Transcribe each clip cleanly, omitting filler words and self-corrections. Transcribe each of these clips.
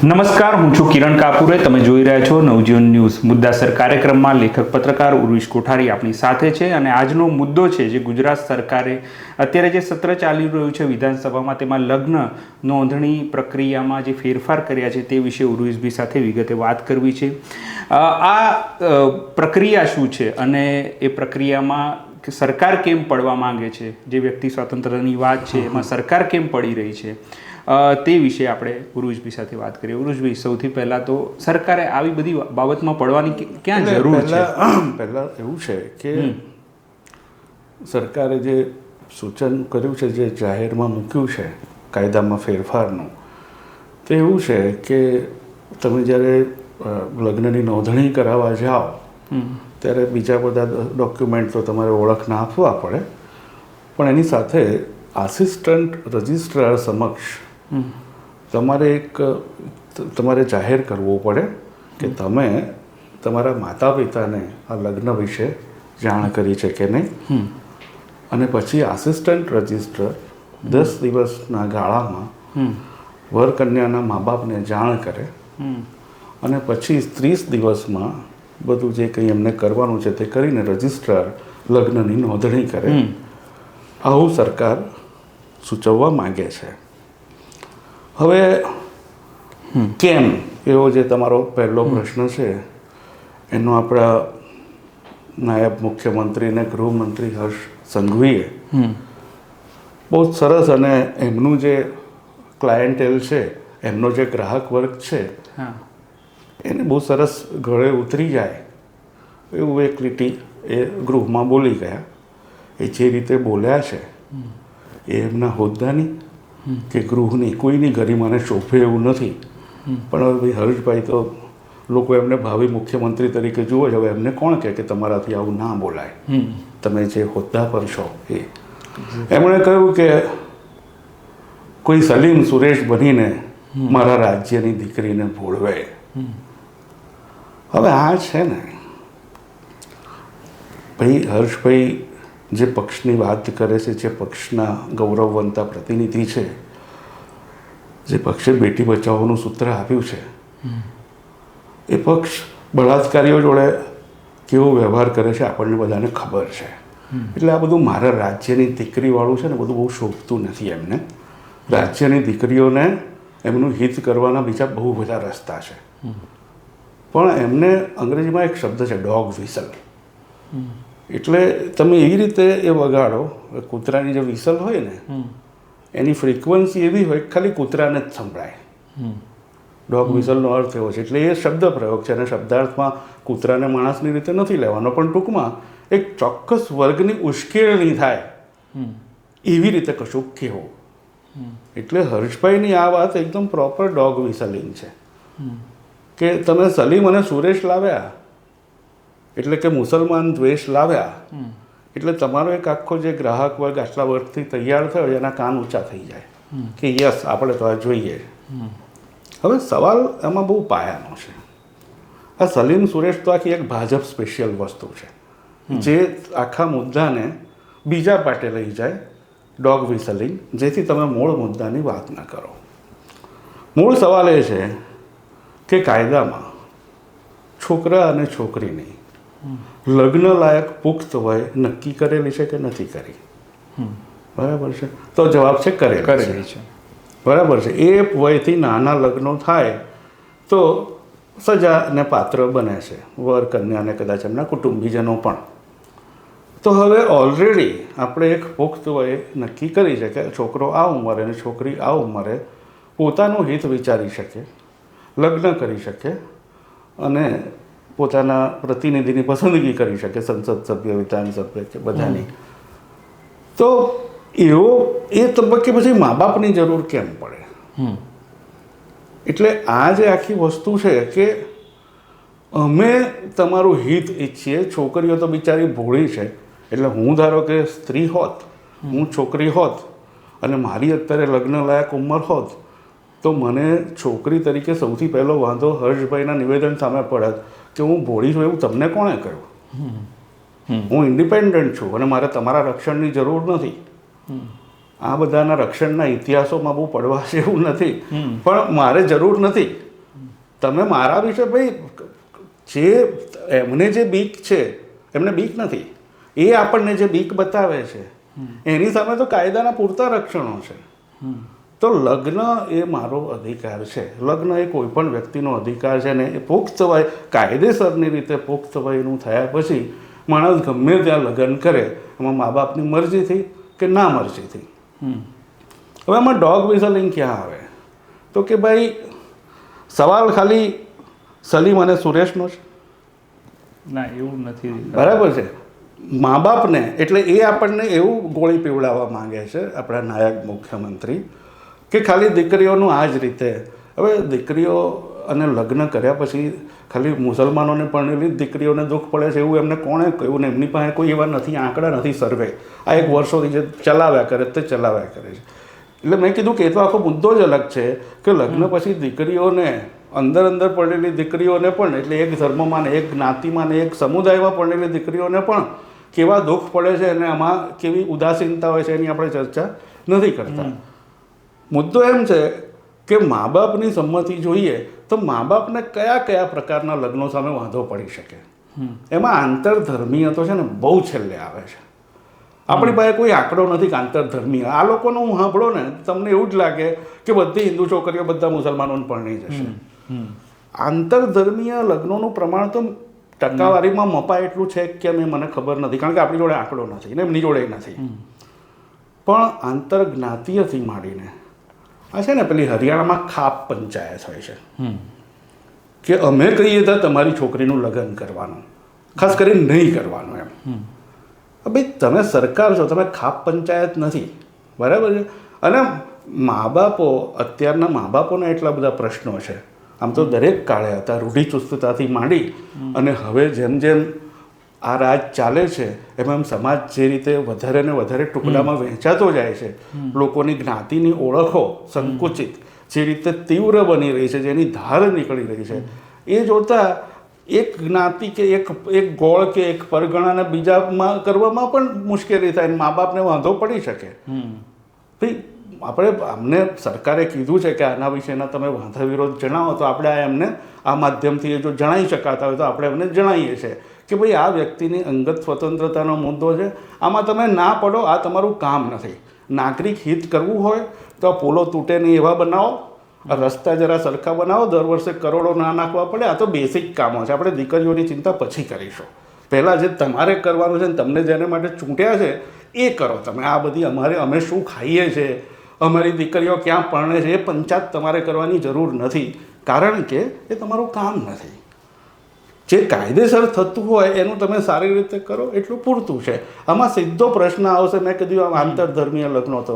નમસ્કાર, હું છું કિરણ કાપુરે. તમે જોઈ રહ્યા છો નવજીવન ન્યૂઝ. મુદ્દાસર કાર્યક્રમમાં લેખક પત્રકાર ઉર્વિશ કોઠારી આપણી સાથે છે અને આજનો મુદ્દો છે જે ગુજરાત સરકારે અત્યારે જે સત્ર ચાલી રહ્યું છે વિધાનસભામાં, તેમાં લગ્ન નોંધણી પ્રક્રિયામાં જે ફેરફાર કર્યા છે તે વિશે ઉર્વિશભાઈ સાથે વિગતે વાત કરવી છે. આ પ્રક્રિયા શું છે અને એ પ્રક્રિયામાં સરકાર કેમ પડવા માંગે છે, જે વ્યક્તિ સ્વાતંત્ર્યની વાત છે એમાં સરકાર કેમ પડી રહી છે, તે વિશે આપણે ઉર્વિશભાઈ સાથે વાત કરીએ. ઉર્વિશભાઈ, સૌથી પહેલાં તો સરકારે આવી બધી બાબતમાં પડવાની ક્યાં જરૂર છે? પહેલાં એવું છે કે સરકારે જે સૂચન કર્યું છે, જે જાહેરમાં મૂક્યું છે કાયદામાં ફેરફારનું, તે એવું છે કે તમે જ્યારે લગ્નની નોંધણી કરાવવા જાઓ ત્યારે બીજા બધા ડોક્યુમેન્ટ તો તમારે ઓળખના આપવા પડે, પણ એની સાથે આસિસ્ટન્ટ રજિસ્ટ્રાર સમક્ષ તમારે જાહેર કરવું પડે કે તમે તમારા માતા પિતાને આ લગ્ન વિશે જાણ કરી છે કે નહીં. અને પછી આસિસ્ટન્ટ રજિસ્ટ્રાર 10 દિવસના ગાળામાં વર કન્યાના મા બાપને જાણ કરે અને પછી 30 દિવસમાં બધું જે કંઈ એમને કરવાનું છે તે કરીને રજિસ્ટ્રાર લગ્નની નોંધણી કરે. આવું સરકાર સૂચવવા માંગે છે. હવે કેમ, એવો જે તમારો પહેલો પ્રશ્ન છે એનો આપણા નાયબ મુખ્યમંત્રી અને ગૃહમંત્રી હર્ષ સંઘવીએ બહુ સરસ, અને એમનું જે ક્લાયન્ટેલ છે, એમનો જે ગ્રાહક વર્ગ છે એને બહુ સરસ ગળે ઉતરી જાય એવું એક લીટી એ ગૃહમાં બોલી ગયા. એ જે રીતે બોલ્યા છે એ એમના હોદ્દાની કે ગૃહની કોઈની ગરિમાને શોભે એવું નથી. પણ હવે ભાઈ હર્ષભાઈ તો લોકો એમને ભાવિ મુખ્યમંત્રી તરીકે જુએ છે. હવે એમને કોણ કહે કે તમારાથી આવું ના બોલાય, તમે જે હોદ્દા પર છો એ. એમણે કહ્યું કે કોઈ સલીમ સુરેશ બનીને મારા રાજ્યની દીકરીને ભોળવે. હવે આ છે ને ભાઈ, હર્ષભાઈ જે પક્ષની વાત કરે છે, જે પક્ષના ગૌરવવંતા પ્રતિનિધિ છે, જે પક્ષે બેટી બચાવોનું સૂત્ર આપ્યું છે, એ પક્ષ બળાત્કારીઓ જોડે કેવો વ્યવહાર કરે છે આપણને બધાને ખબર છે. એટલે આ બધું મારા રાજ્યની દીકરીવાળું છે ને બધું બહુ શોભતું નથી એમને. રાજ્યની દીકરીઓને એમનું હિત કરવાના બીજા બહુ બધા રસ્તા છે. પણ એમને અંગ્રેજીમાં એક શબ્દ છે ડોગ વિસલ. એટલે તમે એવી રીતે એ વગાડો, કૂતરાની જે વિસલ હોય ને એની ફ્રીક્વન્સી એવી હોય ખાલી કૂતરાને જ સંભળાય. ડોગ વિસલનો અર્થ એવો છે. એટલે એ શબ્દ પ્રયોગ છે અને શબ્દાર્થમાં કૂતરાને માણસની રીતે નથી લેવાનો, પણ ટૂંકમાં એક ચોક્કસ વર્ગની ઉશ્કેરણી થાય એવી રીતે કશું કહેવું. એટલે હર્ષભાઈની આ વાત એકદમ પ્રોપર ડોગ વિસલિંગ છે કે તમે સલીમ અને સુરેશ લાવ્યા એટલે કે મુસલમાન દ્વેષ લાવ્યા એટલે તમારો એક આખો જે ગ્રાહક વર્ગ આટલા વર્ષથી તૈયાર થયો એના કાન ઊંચા થઈ જાય કે યસ, આપણે તો આ જોઈએ. હવે સવાલ એમાં બહુ પાયાનો છે. આ સલીમ સુરેશ તો આખી એક ભાજપ સ્પેશિયલ વસ્તુ છે જે આખા મુદ્દાને બીજા પાટે લઈ જાય, ડોગ વિસલિંગ, જેથી તમે મૂળ મુદ્દાની વાત ન કરો. મૂળ સવાલ એ છે કે કાયદામાં છોકરા અને છોકરીની લગ્ન લાયક પુખ્ત વય નક્કી કરેલી છે કે નથી કરી? બરાબર છે. તો જવાબ છે કરેલી છે. બરાબર છે. એ વયથી નાના લગ્નો થાય તો સજાને પાત્ર બને છે વર કન્યાને, કદાચ એમના કુટુંબીજનો પણ. તો હવે ઓલરેડી આપણે એક પુખ્ત વય નક્કી કરી છે કે છોકરો આ ઉંમરે અને છોકરી આ ઉંમરે પોતાનું હિત વિચારી શકે, લગ્ન કરી શકે અને પોતાના પ્રતિનિધિની પસંદગી કરી શકે, સંસદ સભ્ય, વિધાનસભ્ય કે બધાની. તો એ તબક્કે પછી મા બાપની જરૂર કેમ પડે? એટલે આ જે આખી વસ્તુ છે કે અમે તમારું હિત ઈચ્છીએ. છોકરીઓ તો બિચારી ભોળી છે. એટલે હું ધારો કે સ્ત્રી હોત, હું છોકરી હોત અને મારી અત્યારે લગ્ન લાયક ઉંમર હોત, તો મને છોકરી તરીકે સૌથી પહેલો વાંધો હર્ષભાઈના નિવેદન સામે પડત કે હું ભોળી છું એવું તમને કોણે કહ્યું? હું ઇન્ડિપેન્ડન્ટ છું અને મારે તમારા રક્ષણની જરૂર નથી. આ બધાના રક્ષણના ઇતિહાસોમાં બહુ પડવા જેવું નથી, પણ મારે જરૂર નથી. તમે મારા વિશે ભાઈ જે એમને જે બીક છે એમને બીક નથી, એ આપણને જે બીક બતાવે છે એની સામે તો કાયદાના પૂરતા રક્ષણો છે. તો લગ્ન એ મારો અધિકાર છે, લગ્ન એ કોઈ પણ વ્યક્તિનો અધિકાર છે ને એ પુખ્ત વય કાયદેસરની રીતે પુખ્ત વયનું થયા પછી માણસ ગમે ત્યાં લગ્ન કરે, એમાં મા બાપની મરજીથી કે ના મરજીથી. હવે આમાં ડોગ વિઝલિંગ ક્યાં આવે? તો કે ભાઈ સવાલ ખાલી સલીમ અને સુરેશનો છે? ના, એવું નથી. બરાબર છે. મા બાપને એટલે એ આપણને એવું ગોળી પીવડાવવા માંગે છે આપણા નાયક મુખ્યમંત્રી કે ખાલી દીકરીઓનું આ જ રીતે. હવે દીકરીઓ અને લગ્ન કર્યા પછી ખાલી મુસલમાનોને પરણેલી દીકરીઓને દુઃખ પડે છે એવું એમને કોણે કહ્યું? ને એમની પાસે કોઈ એવા નથી, આંકડા નથી, સર્વે. આ એક વર્ષોથી જે ચલાવ્યા કરે તે ચલાવ્યા કરે છે. એટલે મેં કીધું કે એ તો આખો મુદ્દો જ અલગ છે કે લગ્ન પછી દીકરીઓને અંદર પરણેલી દીકરીઓને પણ એટલે એક ધર્મમાં ને એક જ્ઞાતિમાં ને એક સમુદાયમાં પરણેલી દીકરીઓને પણ કેવા દુઃખ પડે છે અને આમાં કેવી ઉદાસીનતા હોય છે એની આપણે ચર્ચા નથી કરતા. મુદ્દો એમ છે કે મા બાપની સંમતિ જોઈએ તો મા બાપને કયા કયા પ્રકારના લગ્નો સામે વાંધો પડી શકે. એમાં આંતરધર્મીય તો છે ને બહુ છેલ્લે આવે છે. આપણી પાસે કોઈ આંકડો નથી કે આંતરધર્મીય. આ લોકોનો હું સાંભળો ને તમને એવું જ લાગે કે બધી હિન્દુ છોકરીઓ બધા મુસલમાનોને પરણી જશે. આંતરધર્મીય લગ્નોનું પ્રમાણ તો ટકાવારીમાં મપાય એટલું છે કે મને ખબર નથી, કારણ કે આપણી જોડે આંકડો નથી ને એમની જોડે નથી. પણ આંતરજ્ઞાતીયથી માંડીને આ છે ને પેલી હરિયાણામાં ખાપ પંચાયત હોય છે કે અમે કહીએ તો તમારી છોકરીનું લગ્ન કરવાનું, ખાસ કરીને નહીં કરવાનું એમ. ભાઈ તમે સરકાર છો, તમે ખાપ પંચાયત નથી, બરાબર છે. અને મા બાપો, અત્યારના મા બાપોના એટલા બધા પ્રશ્નો છે. આમ તો દરેક કાળે હતા, રૂઢિચુસ્તતાથી માંડી અને હવે જેમ જેમ આ રાજ ચાલે છે એમ સમાજ જે રીતે વધારે ને વધારે ટુકડામાં વહેંચાતો જાય છે, લોકોની જ્ઞાતિની ઓળખો સંકુચિત જે રીતે તીવ્ર બની રહી છે, જેની ધાર નીકળી રહી છે, એ જોતા એક જ્ઞાતિ કે એક ગોળ કે એક પરગણાને બીજામાં કરવામાં પણ મુશ્કેલી થાય, મા બાપને વાંધો પડી શકે. ભાઈ અમને સરકારે કીધું છે કે આના વિશેના તમે વાંધા વિરોધ જણાવો, તો આપણે એમને આ માધ્યમથી જો જણાવી શકાતા હોય તો આપણે એમને જણાવીએ છીએ કે ભાઈ આ વ્યક્તિની અંગત સ્વતંત્રતાનો મુદ્દો છે, આમાં તમે ના પડો, આ તમારું કામ નથી. નાગરિક હિત કરવું હોય તો પોલો તૂટે નહીં એવા બનાવો, રસ્તા જરા સરખા બનાવો, દર વર્ષે કરોડો ના નાખવા પડે. આ તો બેસિક કામો છે. આપણે દીકરીઓની ચિંતા પછી કરીશું. પહેલાં જે તમારે કરવાનું છે ને તમને જેને માટે ચૂંટ્યા છે એ કરો તમે. આ બધી અમે શું ખાઈએ છીએ, અમારી દીકરીઓ ક્યાં પરણે છે, એ પંચાયત તમારે કરવાની જરૂર નથી, કારણ કે એ તમારું કામ નથી. જે કાયદેસર થતું હોય એનું તમે સારી રીતે કરો એટલું પૂરતું છે. આમાં સીધો પ્રશ્ન આવશે, મેં કીધું આંતરધર્મીય લગ્નો તો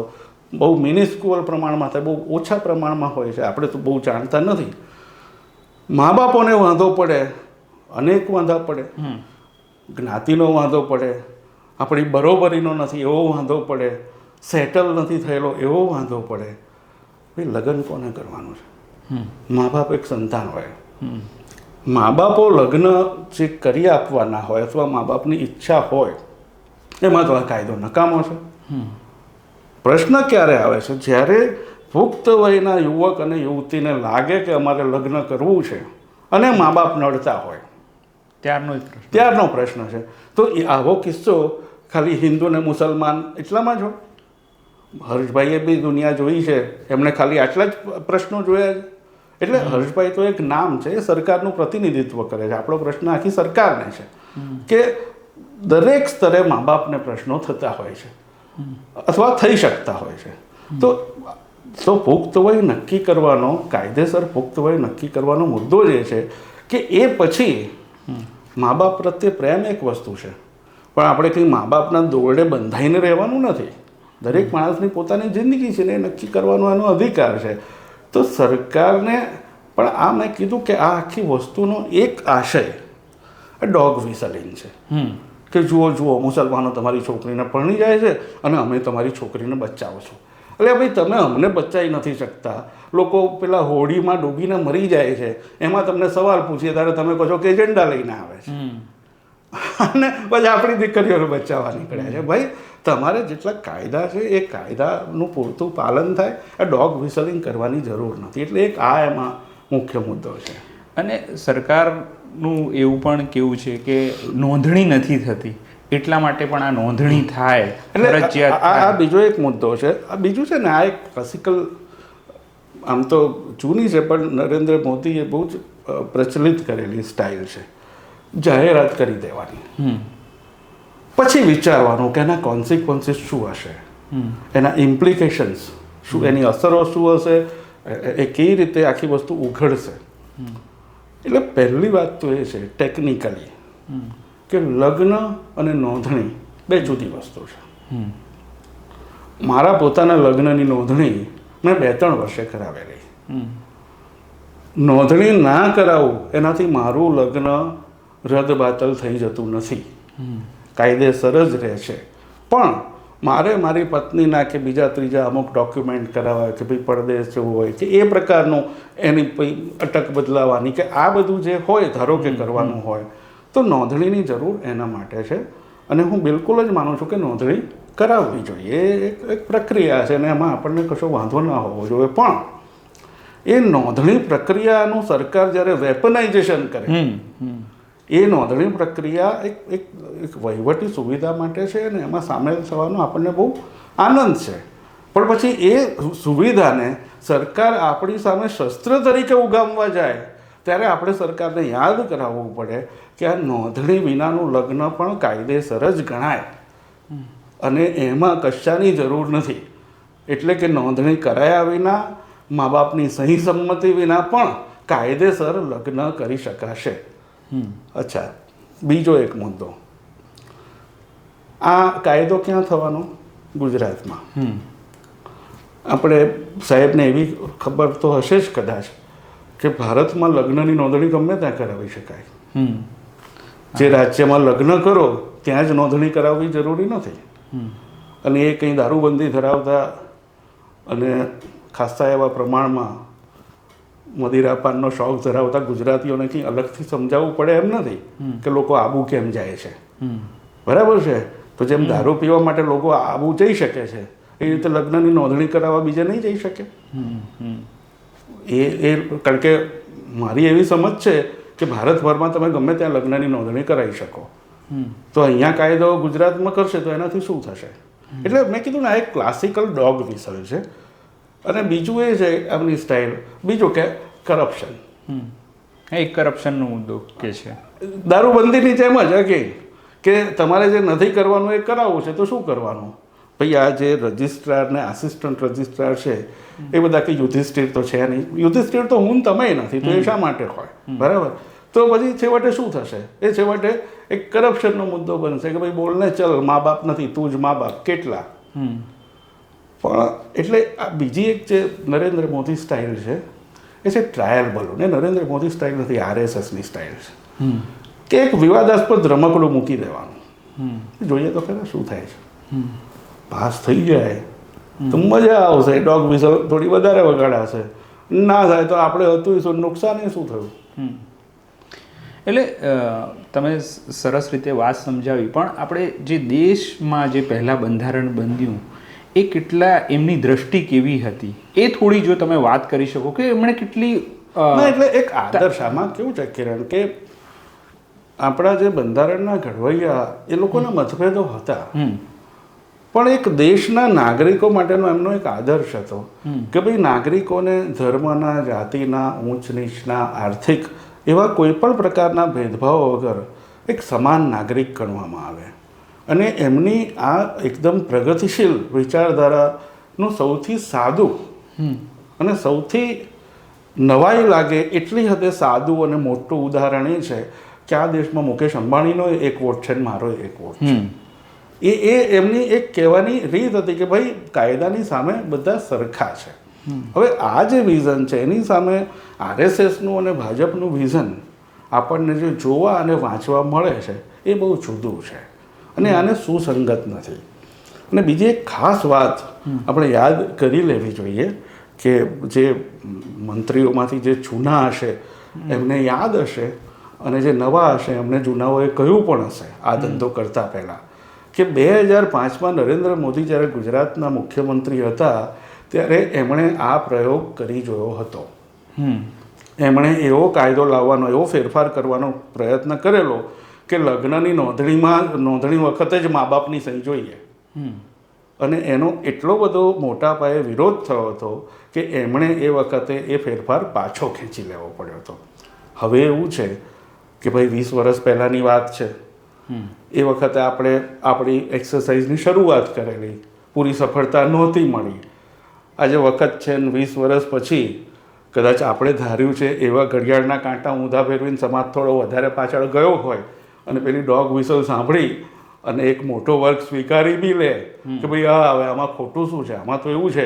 બહુ મિનિસ્ક્યુઅલ પ્રમાણમાં થાય, બહુ ઓછા પ્રમાણમાં હોય છે, આપણે તો બહુ જાણતા નથી. મા બાપોને વાંધો પડે, અનેક વાંધા પડે, જ્ઞાતિનો વાંધો પડે, આપણી બરોબરીનો નથી એવો વાંધો પડે, સેટલ નથી થયેલો એવો વાંધો પડે. ભાઈ લગ્ન કોને કરવાનું છે? મા બાપ એક સંતાન હોય, મા બાપો લગ્ન જે કરી આપવાના હોય અથવા મા બાપની ઈચ્છા હોય એમાં તો આ કાયદો નકામો છે. પ્રશ્ન ક્યારે આવે છે? જ્યારે પુખ્ત વયના યુવક અને યુવતીને લાગે કે અમારે લગ્ન કરવું છે અને મા બાપ નડતા હોય, ત્યારનો પ્રશ્ન છે. તો આવો કિસ્સો ખાલી હિન્દુ ને મુસલમાન એટલામાં જ હોય? હર્ષભાઈએ બી દુનિયા જોઈ છે, એમણે ખાલી આટલા જ પ્રશ્નો જોયા છે. એટલે હર્ષભાઈ તો એક નામ છે, એ સરકારનું પ્રતિનિધિત્વ કરે છે. આપણો પ્રશ્ન આખી સરકારને છે કે દરેક સ્તરે મા બાપને પ્રશ્નો થતા હોય છે અથવા થઈ શકતા હોય છે. તો પુખ્ત વય નક્કી કરવાનો, કાયદેસર પુખ્ત વય નક્કી કરવાનો મુદ્દો જે છે કે એ પછી મા બાપ પ્રત્યે પ્રેમ એક વસ્તુ છે, પણ આપણે કંઈ મા બાપના દોરડે બંધાઈને રહેવાનું નથી. દરેક માણસની પોતાની જિંદગી છે ને એ નક્કી કરવાનો એનો અધિકાર છે. તો સરકારને પણ આ મેં કીધું કે આ આખી વસ્તુનો એક આશય આ ડોગ વિસલિંગ છે કે જુઓ મુસલમાનો તમારી છોકરીને પરણી જાય છે અને અમે તમારી છોકરીને બચાવો છો. એટલે ભાઈ તમે અમને બચાવી નથી શકતા, લોકો પેલા હોડીમાં ડૂબીને મરી જાય છે, એમાં તમને સવાલ પૂછીએ ત્યારે તમે કહો છો કે એજન્ડા લઈને આવે છે અને પછી આપણી દીકરીઓને બચાવવા નીકળ્યા છે. ભાઈ તમારે જેટલા કાયદા છે એ કાયદાનું પૂરતું પાલન થાય. આ ડોગ વિસલિંગ કરવાની જરૂર નથી. એટલે એક આ એમાં મુખ્ય મુદ્દો છે. અને સરકારનું એવું પણ કેવું છે કે નોંધણી નથી થતી, એટલા માટે પણ આ નોંધણી થાય એટલે ફરજિયાત આ થાય. બીજો એક મુદ્દો છે. આ બીજું છે ને, આ એક ક્લાસિકલ, આમ તો જૂની છે પણ નરેન્દ્ર મોદીએ બહુ જ પ્રચલિત કરેલી સ્ટાઇલ છે. જાહેરાત કરી દેવાની, પછી વિચારવાનું કે એના કોન્સિક્વન્સીસ શું હશે, એના ઇમ્પ્લિકેશન્સ શું, એની અસરો શું હશે, એ કેવી રીતે આખી વસ્તુ ઉઘડશે. એટલે પહેલી વાત તો એ છે ટેકનિકલી કે લગ્ન અને નોંધણી બે જુદી વસ્તુ છે. મારા પોતાના લગ્નની નોંધણી મેં 2-3 વર્ષે કરાવેલી. નોંધણી ના કરાવું એનાથી મારું લગ્ન રદબાતલ થઈ જતું નથી, કાયદેસર જ રહે છે. પણ મારે મારી પત્નીના કે બીજા ત્રીજા અમુક ડોક્યુમેન્ટ કરાવવા, કે ભાઈ પરદેશ જવું હોય કે એ પ્રકારનું એની અટક બદલાવાની કે આ બધું જે હોય, ધારો કે કરવાનું હોય, તો નોંધણીની જરૂર એના માટે છે. અને હું બિલકુલ જ માનું છું કે નોંધણી કરાવવી જોઈએ. એક પ્રક્રિયા છે અને એમાં આપણને કશો વાંધો ના હોવો જોઈએ. પણ એ નોંધણી પ્રક્રિયાનું સરકાર જ્યારે વેપનાઇઝેશન કરે, એ નોંધણી પ્રક્રિયા એક વહીવટી સુવિધા માટે છે અને એમાં સામેલ થવાનો આપણને બહુ આનંદ છે. પણ પછી એ સુવિધાને સરકાર આપણી સામે શસ્ત્ર તરીકે ઉગામવા જાય ત્યારે આપણે સરકારને યાદ કરાવવું પડે કે આ નોંધણી વિનાનું લગ્ન પણ કાયદેસર જ ગણાય અને એમાં કશાની જરૂર નથી. એટલે કે નોંધણી કરાયા વિના, મા બાપની સહી સંમતિ વિના પણ કાયદેસર લગ્ન કરી શકાશે. અચ્છા, બીજો એક મુદ્દો, આ કાયદો ક્યાં થવાનો? ગુજરાતમાં. આપણે સાહેબને એવી ખબર તો હશે જ કદાચ કે ભારતમાં લગ્નની નોંધણી ગમે ત્યાં કરાવી શકાય. જે રાજ્યમાં લગ્ન કરો ત્યાં જ નોંધણી કરાવવી જરૂરી નથી. અને એ કંઈ દારૂબંધી ધરાવતા અને ખાસા એવા પ્રમાણમાં મદિરાપાનનો શોખ ધરાવતા ગુજરાતીઓને કંઈ અલગથી સમજાવવું પડે એમ નથી કે લોકો આબુ કેમ જાય છે. બરાબર છે? તો જેમ દારૂ પીવા માટે લોકો આબુ જઈ શકે છે, એ રીતે લગ્નની નોંધણી કરાવવા બીજે નહીં જઈ શકે. કારણ કે મારી એવી સમજ છે કે ભારતભરમાં તમે ગમે ત્યાં લગ્નની નોંધણી કરાવી શકો. તો અહીંયા કાયદો ગુજરાતમાં કરશે તો એનાથી શું થશે? એટલે મેં કીધું ને, આ એક ક્લાસિકલ ડોગ વિસલ છે. અને બીજું એ છે આમની સ્ટાઇલ, બીજું કે કરપ્શન. એક કરપ્શનનો મુદ્દો કે છે, દારૂબંધીની જેમ જ કે તમારે જે નથી કરવાનું એ કરાવવું છે તો શું કરવાનું? ભાઈ આ જે રજિસ્ટ્રાર ને આસિસ્ટન્ટ રજિસ્ટ્રાર છે એ બધા કે યુધિષ્ઠિર તો છે નહીં. યુધિષ્ઠિર તો હું તમે નથી, તો એ શા માટે હોય? બરાબર. તો પછી છેવટે શું થશે? એ છેવટે એક કરપ્શનનો મુદ્દો બનશે કે ભાઈ બોલને ચલ, મા બાપ નથી, તું જ મા બાપ, કેટલા. પણ એટલે આ બીજી એક જે નરેન્દ્ર મોદી સ્ટાઇલ છે એ છે ટ્રાયલ બલૂન. એ નરેન્દ્ર મોદી સ્ટાઇલ નથી, RSSની સ્ટાઇલ છે કે એક વિવાદાસ્પદ રમકડું મૂકી દેવાનું, જોઈએ તો ખરા શું થાય છે. પાસ થઈ જાય તો મજા આવશે, ડોગ વિસલ થોડી વધારે વગાડાશે. ના થાય તો આપણે હતું શું, નુકસાન એ શું થયું? એટલે તમે સરસ રીતે વાત સમજાવી. પણ આપણે જે દેશમાં જે પહેલાં બંધારણ બન્યું એ કેટલા, એમની દ્રષ્ટિ કેવી હતી એ થોડી જો તમે વાત કરી શકો કે એમણે કેટલી. એટલે એક આદર્શ, આમાં કેવું છે કિરણ, કે આપણા જે બંધારણના ઘડવૈયા એ લોકોના મતભેદો હતા, પણ એક દેશના નાગરિકો માટેનો એમનો એક આદર્શ હતો કે ભાઈ નાગરિકોને ધર્મના, જાતિના, ઊંચ નીચના, આર્થિક એવા કોઈ પણ પ્રકારના ભેદભાવ વગર એક સમાન નાગરિક ગણવામાં આવે. અને એમની આ એકદમ પ્રગતિશીલ વિચારધારાનું સૌથી સાદું અને સૌથી નવાઈ લાગે એટલી હદે સાદું અને મોટું ઉદાહરણ એ છે કે આ દેશમાં મુકેશ અંબાણીનો એક વોટ છે અને મારો એક વોટ છે. એ એમની એક કહેવાની રીત હતી કે ભાઈ કાયદાની સામે બધા સરખા છે. હવે આ જે વિઝન છે એની સામે RSSનું અને ભાજપનું વિઝન આપણને જે જોવા અને વાંચવા મળે છે એ બહુ જુદું છે અને આને સુસંગત નથી. અને બીજી એક ખાસ વાત આપણે યાદ કરી લેવી જોઈએ કે જે મંત્રીઓમાંથી જે જૂના હશે એમને યાદ હશે અને જે નવા હશે એમને જૂનાઓએ કહ્યું પણ હશે આ ધંધો કરતા પહેલાં કે 2005માં નરેન્દ્ર મોદી જ્યારે ગુજરાતના મુખ્યમંત્રી હતા ત્યારે એમણે આ પ્રયોગ કરી જોયો હતો. એમણે એવો કાયદો લાવવાનો, એવો ફેરફાર કરવાનો પ્રયત્ન કરેલો કે લગ્નની નોંધણી વખતે જ મા બાપની સહી જોઈએ. અને એનો એટલો બધો મોટા પાયે વિરોધ થયો હતો કે એમણે એ વખતે એ ફેરફાર પાછો ખેંચી લેવો પડ્યો હતો. હવે એવું છે કે ભાઈ 20 વર્ષ પહેલાંની વાત છે. એ વખતે આપણે આપણી એક્સરસાઇઝની શરૂઆત કરેલી, પૂરી સફળતા નહોતી મળી. આજે વખત છે ને 20 વર્ષ પછી કદાચ આપણે ધાર્યું છે એવા ઘડિયાળના કાંટા ઊંધા ફેરવીને સમાજ થોડો વધારે પાછળ ગયો હોય અને પેલી ડોગ વિસલ સાંભળી અને એક મોટો વર્ગ સ્વીકારી બી લે કે ભાઈ હવે આમાં ખોટું શું છે. આમાં તો એવું છે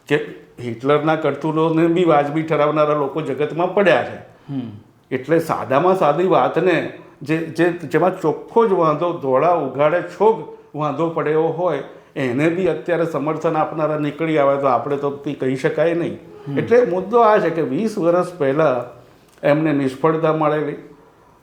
કે હિટલરના કરતૂતોને બી વાજબી ઠરાવનારા લોકો જગતમાં પડ્યા છે. એટલે સાદામાં સાદી વાતને જેમાં ચોખ્ખો જ વાંધો, ધોળા ઉઘાડે છોગ વાંધો પડ્યો હોય, એને બી અત્યારે સમર્થન આપનારા નીકળી આવે તો આપણે તો કહી શકાય નહીં. એટલે મુદ્દો આ છે કે 20 વર્ષ પહેલાં એમને નિષ્ફળતા મળેલી,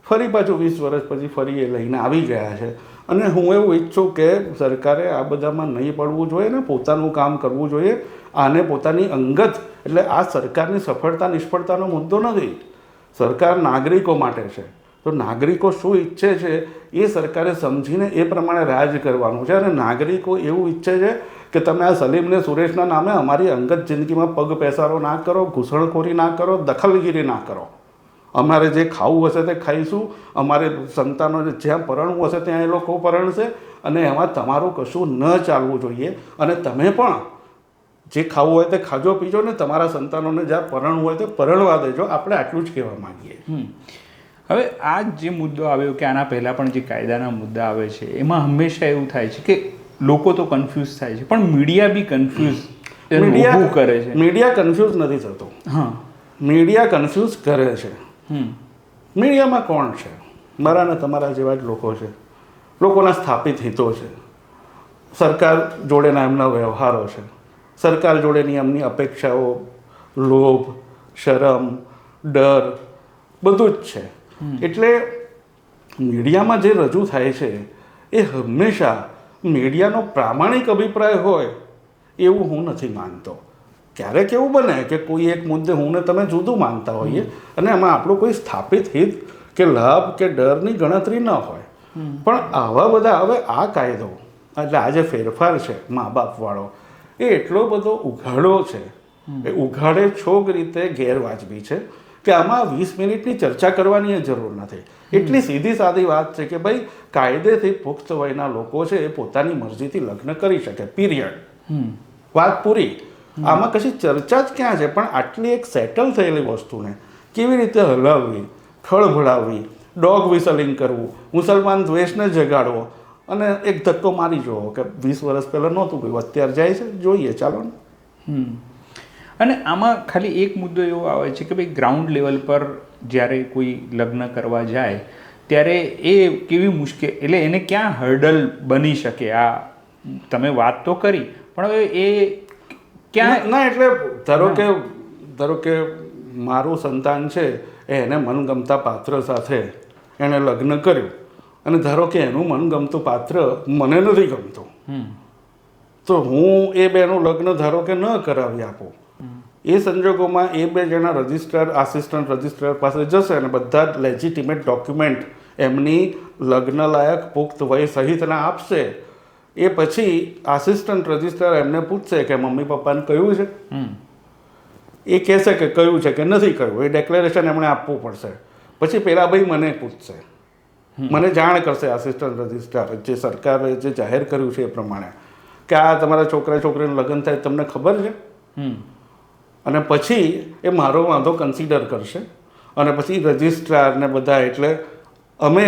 ફરી પાછું 20 વર્ષ પછી ફરી એ લઈને આવી ગયા છે. અને હું એવું ઈચ્છું કે સરકારે આ બધામાં નહીં પડવું જોઈએ ને પોતાનું કામ કરવું જોઈએ. આને પોતાની અંગત, એટલે આ સરકારની સફળતા નિષ્ફળતાનો મુદ્દો નથી. સરકાર નાગરિકો માટે છે, તો નાગરિકો શું ઈચ્છે છે એ સરકારે સમજીને એ પ્રમાણે રાજ કરવાનું છે. અને નાગરિકો એવું ઈચ્છે છે કે તમે આ સલીમને સુરેશના નામે અમારી અંગત જિંદગીમાં પગ પેસારો ના કરો, ઘૂસણખોરી ના કરો, દખલગીરી ના કરો. અમારે જે ખાવું હશે તે ખાઈશું, અમારે સંતાનોને જ્યાં પરણવું હશે ત્યાં એ લોકો પરણશે, અને એમાં તમારું કશું ન ચાલવું જોઈએ. અને તમે પણ જે ખાવું હોય તે ખાજો પીજો ને તમારા સંતાનોને જ્યાં પરણવું હોય તે પરણવા દેજો. આપણે આટલું જ કહેવા માંગીએ. હવે આ જે મુદ્દો આવ્યો કે આના પહેલાં પણ જે કાયદાના મુદ્દા આવે છે એમાં હંમેશા એવું થાય છે કે લોકો તો કન્ફ્યુઝ થાય છે, પણ મીડિયા બી કન્ફ્યુઝ કરે છે. મીડિયા કન્ફ્યુઝ નથી થતો. હા, મીડિયા કન્ફ્યુઝ કરે છે. મીડિયામાં કોણ છે? મારા ને તમારા જેવા જ લોકો છે. લોકોના સ્થાપિત હિતો છે, સરકાર જોડેના એમના વ્યવહારો છે, સરકાર જોડેની એમની અપેક્ષાઓ, લોભ, શરમ, ડર બધું જ છે. એટલે મીડિયામાં જે રજૂ થાય છે એ હંમેશા મીડિયાનો પ્રામાણિક અભિપ્રાય હોય એવું હું નથી માનતો. ક્યારેક એવું બને કે કોઈ એક મુદ્દે હું ને તમે જુદું માનતા હોઈએ અને એમાં આપણું કોઈ સ્થાપિત હિત કે લાભ કે ડરની ગણતરી ન હોય. પણ આવા બધા, હવે આ કાયદો એટલે આ જે ફેરફાર છે મા બાપવાળો, એ એટલો બધો ઉઘાડો છે, એ ઉઘાડે છોગ રીતે ગેરવાજબી છે કે આમાં 20 મિનિટની ચર્ચા કરવાની જરૂર નથી. એટલી સીધી સાદી વાત છે કે ભાઈ કાયદેથી પુખ્ત વયના લોકો છે એ પોતાની મરજીથી લગ્ન કરી શકે, પીરિયડ. વાત પૂરી. આમાં કશી ચર્ચા જ ક્યાં છે? પણ આટલી એક સેટલ થયેલી વસ્તુને કેવી રીતે હલાવવી, ખળભળાવવી, ડોગ વિસલિંગ કરવું, મુસલમાન દ્વેષને જગાડવો અને એક ધક્કો મારી જુઓ કે 20 વર્ષ પહેલાં નહોતું ગયું, અત્યારે જાય છે, જોઈએ, ચાલો ને. અને આમાં ખાલી એક મુદ્દો એવો આવે છે કે ભાઈ ગ્રાઉન્ડ લેવલ પર જ્યારે કોઈ લગ્ન કરવા જાય ત્યારે એ કેવી મુશ્કેલ, એટલે એને ક્યાં હર્ડલ બની શકે? આ તમે વાત તો કરી, પણ હવે એ ક્યાં ના, એટલે ધારો કે મારું સંતાન છે એને મનગમતા પાત્ર સાથે એણે લગ્ન કર્યું અને ધારો કે એનું મનગમતું પાત્ર મને નથી ગમતું, તો હું એ બેનું લગ્ન ધારો કે ન કરાવી આપું. એ સંજોગોમાં એ બે જણા રજિસ્ટ્રાર, આસિસ્ટન્ટ રજિસ્ટ્રાર પાસે જશે અને બધા જ લેજિટિમેટ ડોક્યુમેન્ટ એમની લગ્ન લાયક પુખ્ત વય સહિતના આપશે. એ પછી આસિસ્ટન્ટ રજિસ્ટ્રાર એમને પૂછશે કે મમ્મી પપ્પાને કહ્યું છે? એ કહેશે કે કહ્યું છે કે નથી કહ્યું. એ ડેક્લેરેશન એમણે આપવું પડશે. પછી પેલા ભાઈ મને પૂછશે, મને જાણ કરશે આસિસ્ટન્ટ રજિસ્ટ્રાર, જે સરકારે જે જાહેર કર્યું છે એ પ્રમાણે, કે આ તમારા છોકરા છોકરીનું લગ્ન થાય તમને ખબર છે? અને પછી એ મારો વાંધો કન્સિડર કરશે અને પછી રજિસ્ટ્રાર ને બધા, એટલે અમે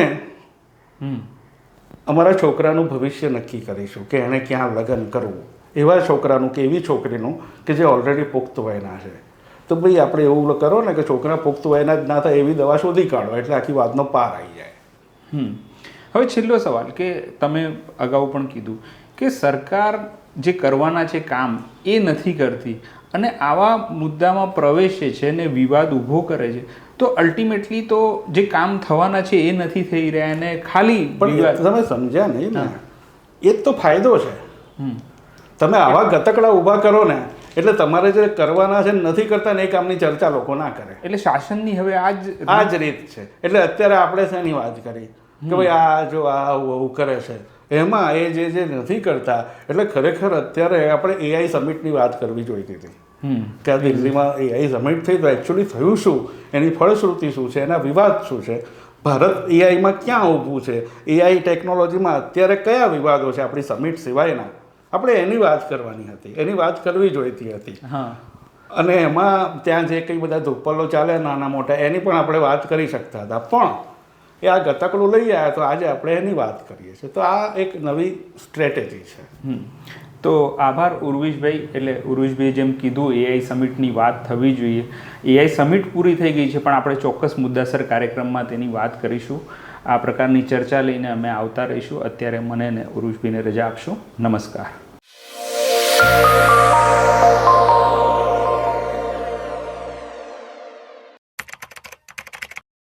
અમારા છોકરાનું ભવિષ્ય નક્કી કરીશું કે એણે ક્યાં લગ્ન કરવું, એવા છોકરાનું કે એવી છોકરીનું કે જે ઓલરેડી પુખ્ત વયના છે. તો ભાઈ આપણે એવું કરો ને કે છોકરા પુખ્ત વયના જ ના થાય એવી દવા શોધી કાઢો, એટલે આખી વાતનો પાર આવી જાય. હવે છેલ્લો સવાલ, કે તમે અગાઉ પણ કીધું કે સરકાર જે કરવાના છે કામ એ નથી કરતી અને આવા મુદ્દામાં પ્રવેશે છે ને વિવાદ ઊભો કરે છે, તો અલ્ટિમેટલી તો જે કામ થવાના છે એ નથી થઈ રહ્યા અને ખાલી તમે સમજ્યા નહીં ને, એ જ તો ફાયદો છે. તમે આવા ગતકડા ઊભા કરો ને એટલે તમારે જે કરવાના છે નથી કરતા ને એ કામની ચર્ચા લોકો ના કરે. એટલે શાસનની હવે આ જ રીત છે. એટલે અત્યારે આપણે શેની વાત કરી કે ભાઈ આ જો આ આવું કરે છે, એમાં એ જે નથી કરતા, એટલે ખરેખર અત્યારે આપણે એઆઈ સમિટની વાત કરવી જોઈતી હતી કે આ દિલ્હીમાં એઆઈ સમિટ થઈ તો એકચ્યુઅલી થયું શું, એની ફળશ્રુતિ શું છે, એના વિવાદ શું છે, ભારત એઆઈમાં ક્યાં ઊભું છે, એઆઈ ટેકનોલોજીમાં અત્યારે કયા વિવાદો છે આપણી સમિટ સિવાયના, આપણે એની વાત કરવાની હતી, એની વાત કરવી જોઈતી હતી. અને એમાં ત્યાં જે કંઈ બધા ધોપલો ચાલે નાના મોટા એની પણ આપણે વાત કરી શકતા હતા, પણ એ આ ગતકડું લઈ આવ્યા તો આજે આપણે એની વાત કરીએ છીએ. તો આ એક નવી સ્ટ્રેટેજી છે. તો આભાર ઉર્વિશભાઈ. એટલે ઉર્વિશભાઈ જેમ કીધું એઆઈ સમિટની વાત થવી જોઈએ. એઆઈ સમિટ પૂરી થઈ ગઈ છે, પણ આપણે ચોક્કસ મુદ્દાસર કાર્યક્રમમાં તેની વાત કરીશું. આ પ્રકારની ચર્ચા લઈને અમે આવતા રહીશું. અત્યારે મને ને ઉર્વિશભાઈને રજા આપશો. નમસ્કાર.